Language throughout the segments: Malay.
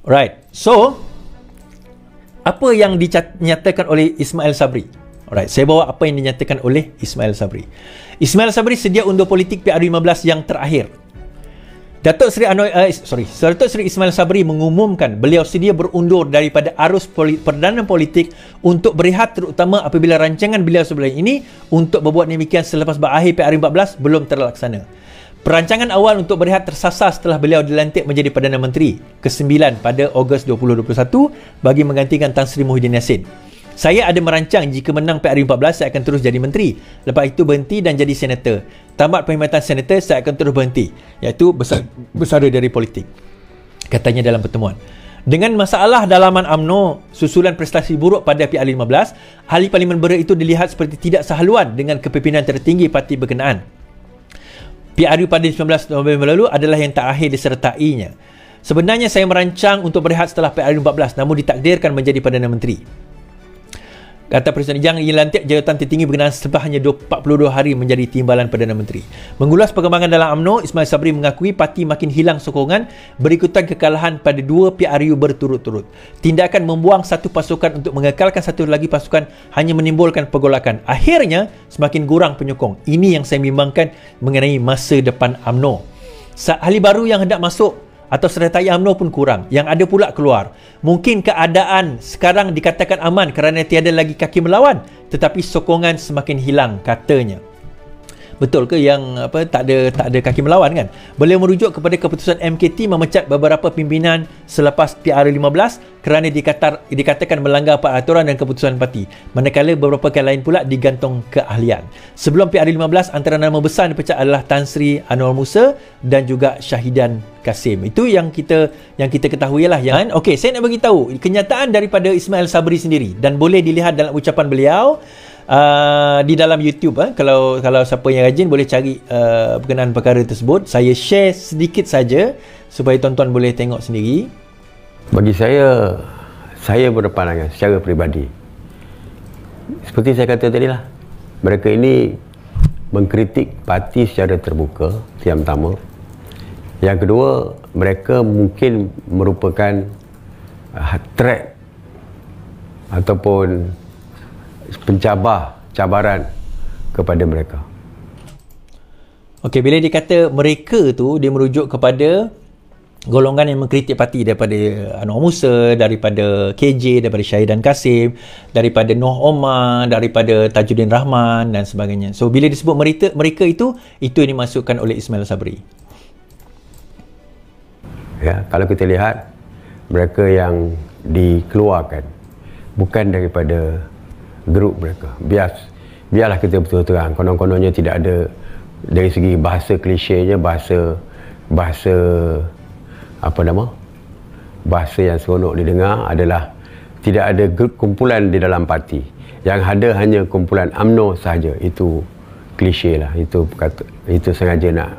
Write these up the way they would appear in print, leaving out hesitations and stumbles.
Right. So, apa yang dinyatakan oleh Ismail Sabri? Alright, saya bawa apa yang dinyatakan oleh Ismail Sabri. Ismail Sabri sedia undur politik PR15 yang terakhir. Datuk Seri Ismail Sabri mengumumkan beliau sedia berundur daripada arus perdana politik untuk berehat, terutama apabila rancangan beliau sebelum ini untuk berbuat demikian selepas berakhir PR14 belum terlaksana. Perancangan awal untuk berehat tersasar setelah beliau dilantik menjadi Perdana Menteri ke-9 pada Ogos 2021 bagi menggantikan Tan Sri Muhyiddin Yassin. Saya ada merancang jika menang PR14 saya akan terus jadi menteri. Lepas itu berhenti dan jadi senator. Tamat perkhidmatan senator saya akan terus berhenti, iaitu bersara dari politik, katanya dalam pertemuan. Dengan masalah dalaman UMNO susulan prestasi buruk pada PR15, ahli Parlimen Berat itu dilihat seperti tidak sehaluan dengan kepimpinan tertinggi parti berkenaan. PRU pada 19 November lalu adalah yang terakhir disertainya. Sebenarnya saya merancang untuk berehat setelah PR14 namun ditakdirkan menjadi Perdana Menteri. Kata Presiden Yang dilantik jawatan tertinggi berkenaan selepas hanya 42 hari menjadi timbalan Perdana Menteri. Mengulas perkembangan dalam UMNO, Ismail Sabri mengakui parti makin hilang sokongan berikutan kekalahan pada 2 PRU berturut-turut. Tindakan membuang satu pasukan untuk mengekalkan satu lagi pasukan hanya menimbulkan pergolakan. Akhirnya, semakin kurang penyokong. Ini yang saya bimbangkan mengenai masa depan UMNO. Ahli baru yang hendak masuk atau sertai UMNO pun kurang. Yang ada pula keluar. Mungkin keadaan sekarang dikatakan aman kerana tiada lagi kaki melawan, tetapi sokongan semakin hilang, katanya. Betul ke yang tak ada kaki melawan kan? Beliau merujuk kepada keputusan MKT memecat beberapa pimpinan selepas PR15 kerana dikatakan melanggar peraturan dan keputusan parti. Manakala beberapa kali lain pula digantung keahlian. Sebelum PR15, antara nama besar yang dipecat adalah Tan Sri Anwar Musa dan juga Syahidan Kasim. Itu yang kita ketahui lah. Okey, saya nak bagi tahu kenyataan daripada Ismail Sabri sendiri dan boleh dilihat dalam ucapan beliau di dalam YouTube. Kalau siapa yang rajin boleh cari berkenaan perkara tersebut. Saya share sedikit saja supaya tuan-tuan boleh tengok sendiri. Bagi saya berpandangan secara peribadi, seperti saya kata tadi lah, mereka ini mengkritik parti secara terbuka, yang pertama. Yang kedua, mereka mungkin merupakan threat ataupun cabaran kepada mereka. Okey, bila dia kata mereka tu, dia merujuk kepada golongan yang mengkritik parti daripada Anwar Musa, daripada KJ, daripada Syahidan Kasim, daripada Noh Omar, daripada Tajuddin Rahman dan sebagainya. So bila disebut mereka itu yang dimasukkan oleh Ismail Sabri. Ya, kalau kita lihat mereka yang dikeluarkan bukan daripada grup mereka. Biarlah kita betul terang, konon-kononnya tidak ada dari segi bahasa klisenya, bahasa yang seronok didengar adalah tidak ada grup kumpulan di dalam parti. Yang ada hanya kumpulan UMNO sahaja. Itu klise lah. Itu sengaja nak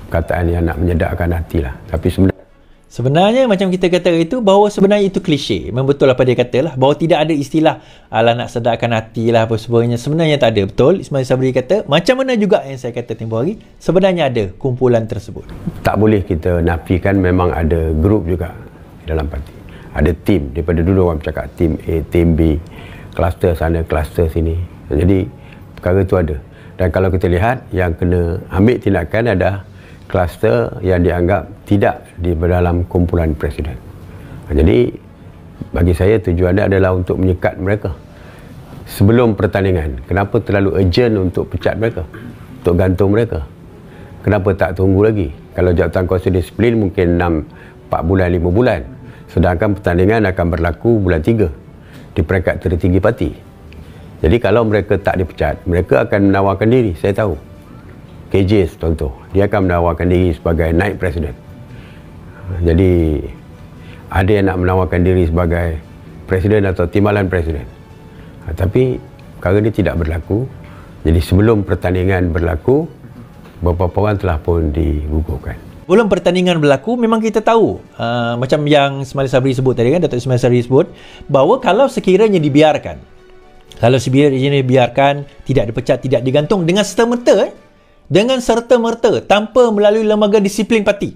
kataan yang nak menyedakkan hati lah. Tapi sebenarnya macam kita kata itu, bahawa sebenarnya itu klise. Memang betul apa dia kata lah, bahawa tidak ada istilah alah nak sedarkan hati lah apa sebagainya. Sebenarnya tak ada. Betul Ismail Sabri kata, macam mana juga yang saya kata tempoh hari, sebenarnya ada kumpulan tersebut. Tak boleh kita nafikan memang ada grup juga dalam parti. Ada tim. Daripada dulu orang bercakap tim A, tim B, kluster sana, kluster sini. Jadi perkara tu ada. Dan kalau kita lihat, yang kena ambil tindakan adalah kluster yang dianggap tidak di dalam kumpulan presiden. Jadi bagi saya tujuannya adalah untuk menyekat mereka sebelum pertandingan. Kenapa terlalu urgent untuk pecat mereka, untuk gantung mereka? Kenapa tak tunggu lagi? Kalau jawatan kuasa disiplin mungkin 4 bulan, 5 bulan, sedangkan pertandingan akan berlaku bulan 3 di peringkat tertinggi parti. Jadi kalau mereka tak dipecat, mereka akan menawarkan diri. Saya tahu KJ contoh, dia akan menawarkan diri sebagai naib presiden. Jadi ada yang nak menawarkan diri sebagai presiden atau timbalan presiden. Tapi perkara ini tidak berlaku. Jadi sebelum pertandingan berlaku, beberapa orang telah pun digugurkan. Sebelum pertandingan berlaku, memang kita tahu macam yang Ismail Sabri sebut tadi kan, Datuk Ismail Sabri sebut bahawa kalau sekiranya dibiarkan, tidak dipecat, tidak digantung dengan serta-merta tanpa melalui lembaga disiplin parti,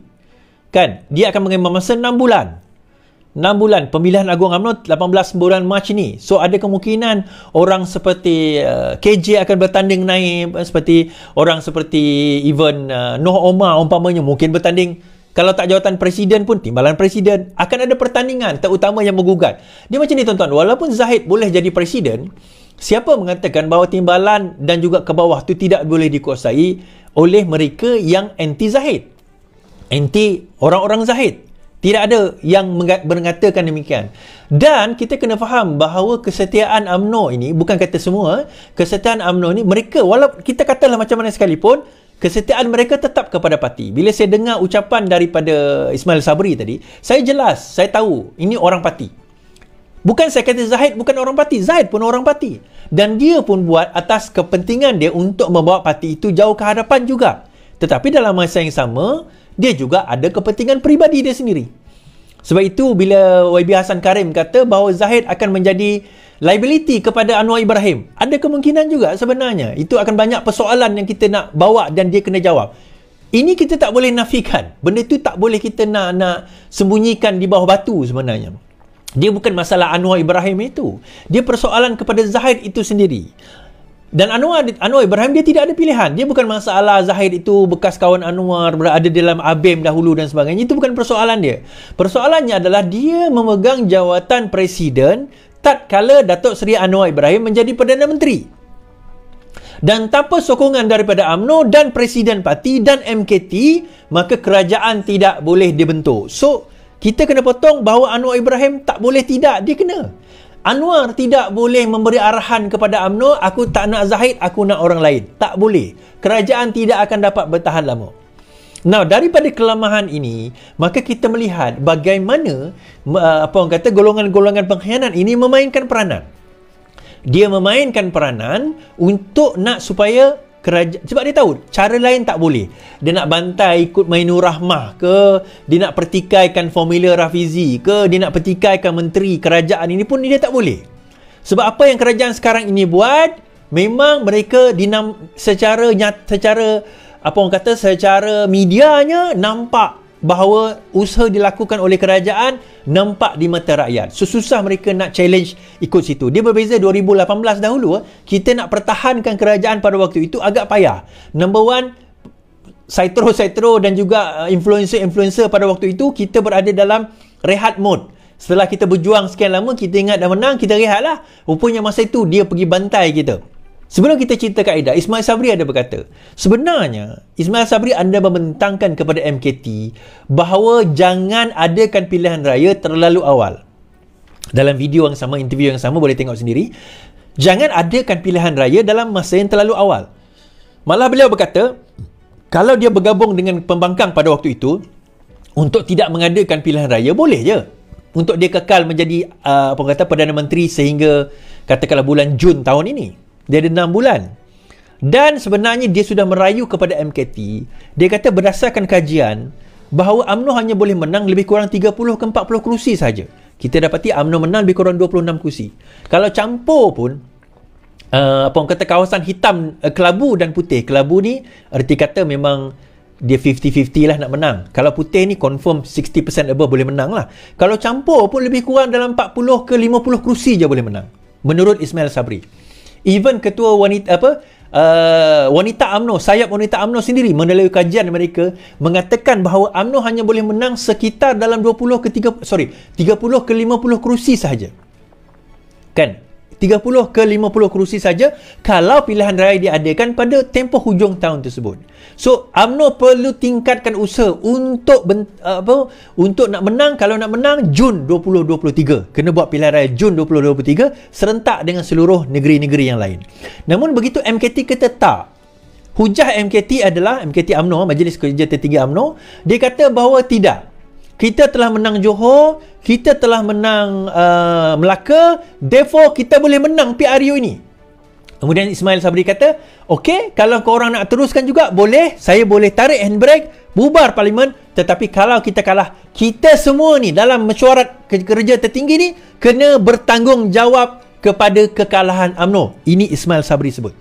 Kan? Dia akan mengambil masa 6 bulan. 6 bulan. Pemilihan Agung UMNO 18 bulan Mac ni. So ada kemungkinan orang seperti KJ akan bertanding naik, seperti orang seperti even Noh Omar umpamanya mungkin bertanding. Kalau tak jawatan presiden pun timbalan presiden. Akan ada pertandingan terutama yang menggugat. Dia macam ni tuan-tuan. Walaupun Zahid boleh jadi presiden, siapa mengatakan bahawa timbalan dan juga ke bawah tu tidak boleh dikuasai oleh mereka yang anti Zahid, anti orang-orang Zahid? Tidak ada yang mengatakan demikian. Dan kita kena faham bahawa kesetiaan UMNO ini, bukan kata semua, kesetiaan UMNO ini, mereka, walaupun kita katalah macam mana sekalipun, kesetiaan mereka tetap kepada parti. Bila saya dengar ucapan daripada Ismail Sabri tadi, saya jelas, saya tahu, ini orang parti. Bukan saya kata Zahid bukan orang parti, Zahid pun orang parti. Dan dia pun buat atas kepentingan dia untuk membawa parti itu jauh ke hadapan juga. Tetapi dalam masa yang sama, dia juga ada kepentingan peribadi dia sendiri. Sebab itu bila YB Hassan Karim kata bahawa Zahid akan menjadi liability kepada Anwar Ibrahim, ada kemungkinan juga sebenarnya. Itu akan banyak persoalan yang kita nak bawa dan dia kena jawab. Ini kita tak boleh nafikan. Benda tu tak boleh kita nak sembunyikan di bawah batu sebenarnya. Dia bukan masalah Anwar Ibrahim itu. Dia persoalan kepada Zahid itu sendiri. Dan Anwar Ibrahim dia tidak ada pilihan. Dia bukan masalah Zahid itu bekas kawan Anwar, berada dalam ABIM dahulu dan sebagainya. Itu bukan persoalan dia. Persoalannya adalah dia memegang jawatan presiden tatkala Datuk Seri Anwar Ibrahim menjadi Perdana Menteri. Dan tanpa sokongan daripada UMNO dan Presiden Parti dan MKT, maka kerajaan tidak boleh dibentuk. So, kita kena potong bahawa Anwar Ibrahim tak boleh tidak. Dia kena. Anwar tidak boleh memberi arahan kepada UMNO, aku tak nak Zahid, aku nak orang lain. Tak boleh. Kerajaan tidak akan dapat bertahan lama. Nah, daripada kelemahan ini, maka kita melihat bagaimana golongan-golongan pengkhianat ini memainkan peranan. Dia memainkan peranan untuk nak supaya kerajaan, sebab dia tahu cara lain tak boleh. Dia nak bantai ikut Mainur Rahmah ke, dia nak pertikaikan formula Rafizi ke, dia nak pertikaikan menteri kerajaan ini pun dia tak boleh. Sebab apa yang kerajaan sekarang ini buat, memang mereka secara medianya nampak bahawa usaha dilakukan oleh kerajaan nampak di mata rakyat. Susah mereka nak challenge ikut situ. Dia berbeza 2018 dahulu, kita nak pertahankan kerajaan pada waktu itu agak payah. Number one, Saitro dan juga influencer pada waktu itu, kita berada dalam rehat mode. Setelah kita berjuang sekian lama, kita ingat dah menang, kita rehat lah. Rupanya masa itu dia pergi bantai kita. Sebelum kita cerita kaedah, Ismail Sabri ada berkata, sebenarnya Ismail Sabri anda membentangkan kepada MKT bahawa jangan adakan pilihan raya terlalu awal. Dalam video yang sama, interview yang sama, boleh tengok sendiri. Jangan adakan pilihan raya dalam masa yang terlalu awal. Malah beliau berkata, kalau dia bergabung dengan pembangkang pada waktu itu, untuk tidak mengadakan pilihan raya, boleh je. Untuk dia kekal menjadi Perdana Menteri sehingga katakanlah bulan Jun tahun ini. Dia ada 6 bulan. Dan sebenarnya dia sudah merayu kepada MKT. Dia kata berdasarkan kajian bahawa UMNO hanya boleh menang lebih kurang 30 ke 40 kerusi saja. Kita dapati UMNO menang lebih kurang 26 kerusi. Kalau campur pun kawasan hitam, kelabu dan putih. Kelabu ni erti kata memang dia 50-50 lah nak menang. Kalau putih ni confirm 60% above boleh menang lah. Kalau campur pun lebih kurang dalam 40 ke 50 kerusi je boleh menang. Menurut Ismail Sabri. Even ketua wanita wanita UMNO, sayap wanita UMNO sendiri melalui kajian mereka mengatakan bahawa UMNO hanya boleh menang sekitar dalam 30 ke 50 kerusi sahaja. Kan? 30 ke 50 kerusi saja kalau pilihan raya diadakan pada tempoh hujung tahun tersebut. So, UMNO perlu tingkatkan usaha untuk nak menang. Kalau nak menang Jun 2023. Kena buat pilihan raya Jun 2023 serentak dengan seluruh negeri-negeri yang lain. Namun begitu MKT kata tak. Hujah MKT adalah MKT UMNO, Majlis Kerja Tertinggi UMNO, dia kata bahawa tidak. Kita telah menang Johor, kita telah menang Melaka, therefore kita boleh menang PRU ini. Kemudian Ismail Sabri kata, okey, kalau korang nak teruskan juga, boleh, saya boleh tarik handbrake, bubar parlimen, tetapi kalau kita kalah, kita semua ni dalam mesyuarat kerja tertinggi ni, kena bertanggungjawab kepada kekalahan UMNO. Ini Ismail Sabri sebut.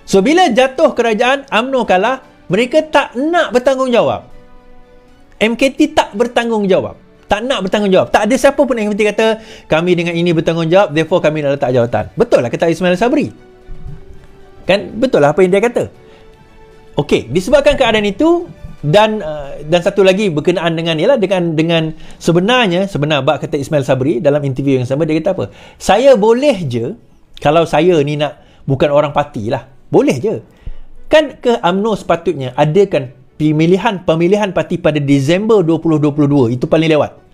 So, bila jatuh kerajaan, UMNO kalah, mereka tak nak bertanggungjawab. MKT tak bertanggungjawab. Tak nak bertanggungjawab. Tak ada siapa pun MKT kata, kami dengan ini bertanggungjawab, therefore kami nak letak jawatan. Betul lah kata Ismail Sabri. Kan betul lah apa yang dia kata. Okey, disebabkan keadaan itu, dan satu lagi berkenaan dengan ialah dengan sebenar bab kata Ismail Sabri dalam interview yang sama, dia kata apa? Saya boleh je, kalau saya ni nak, bukan orang parti lah, boleh je. Kan ke UMNO sepatutnya adakan pemilihan parti pada Disember 2022. Itu paling lewat.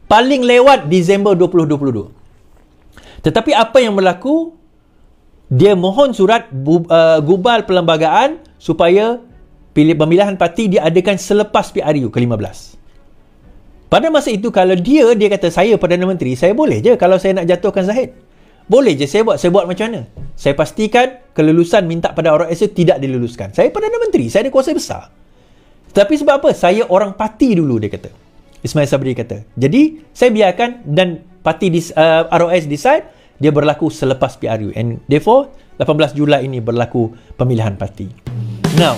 Paling lewat Disember 2022. Tetapi apa yang berlaku? Dia mohon surat gubal perlembagaan supaya pemilihan parti diadakan selepas PRU ke-15. Pada masa itu, kalau dia kata, saya Perdana Menteri, saya boleh je kalau saya nak jatuhkan Zahid. Boleh je saya buat macam mana? Saya pastikan kelulusan minta pada RSU tidak diluluskan. Saya Perdana Menteri, saya ada kuasa besar. Tapi sebab apa? Saya orang parti dulu, dia kata. Ismail Sabri kata. Jadi, saya biarkan dan parti ROS decide, dia berlaku selepas PRU. And therefore, 18 Julai ini berlaku pemilihan parti. Now,